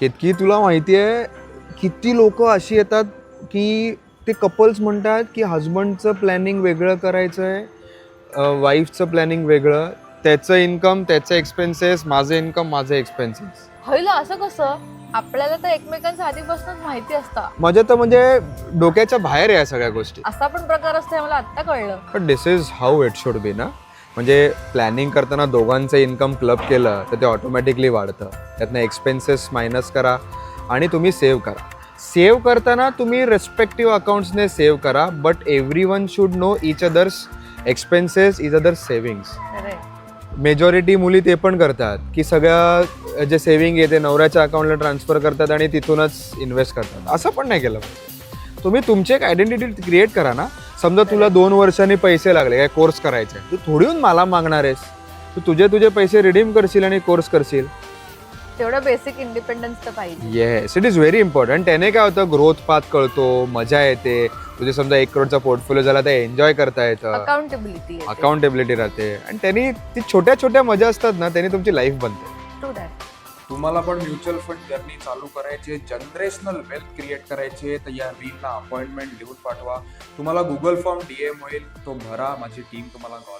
केतकी तुला माहिती आहे किती लोक अशी येतात की ते कपल्स म्हणतात की हजबंडचं प्लॅनिंग वेगळं करायचं आहे, वाईफचं प्लॅनिंग वेगळं, त्याचं इन्कम त्याचे एक्सपेन्सेस, माझं इन्कम माझे एक्सपेन्सेस. होईल असं कसं? आपल्याला तर एकमेकांचं आधीपासूनच माहिती असतं. माझ्या तर म्हणजे डोक्याच्या बाहेर आहे या सगळ्या गोष्टी. असा पण प्रकार असतो हे मला आत्ता कळलं. पण this is how it should be ना. म्हणजे प्लॅनिंग करताना दोघांचं इन्कम क्लब केलं तर ते ऑटोमॅटिकली वाढतं. त्यातनं एक्सपेन्सेस मायनस करा आणि तुम्ही सेव्ह करा. सेव्ह करताना तुम्ही रेस्पेक्टिव्ह अकाउंट्सने सेव्ह करा, but every one should know each others expenses, each others savings. अरे मेजॉरिटी मुली ते पण करतात की सगळ्या जे सेव्हिंग आहे ते नवऱ्याच्या अकाउंटला ट्रान्सफर करतात आणि तिथूनच इन्व्हेस्ट करतात. असं पण नाही केलं पाहिजे. तुम्ही तुमची एक आयडेंटिटी क्रिएट करा ना. समजा तुला 2 वर्षांनी पैसे लागले, काय कोर्स करायचे, तू थोडी येऊन मला मागणार आहेस. तू तुझे पैसे रिडीम करशील आणि कोर्स करशील. तेवढं बेसिक इंडिपेंडन्स तर पाहिजे. Yes, it is very important. त्याने काय होतं, ग्रोथ पाथ कळतो, मजा येते. तुझे समजा 1 करोडचा पोर्टफोलिओ झाला तर एन्जॉय करता येतं, अकाउंटेबिलिटी राहते आणि त्यांनी ती छोट्या छोट्या मजा असतात ना, त्यांनी तुमची लाईफ बनते. तुम्हाला पण म्युच्युअल फंड जर्नी चालू करायचे, जनरेशनल वेल्थ क्रिएट करायचे, तर या रीलला अपॉइंटमेंट लिहून पाठवा. तुम्हाला गुगल फॉर्म DM होईल, तो भरा, माझी टीम तुम्हाला कॉल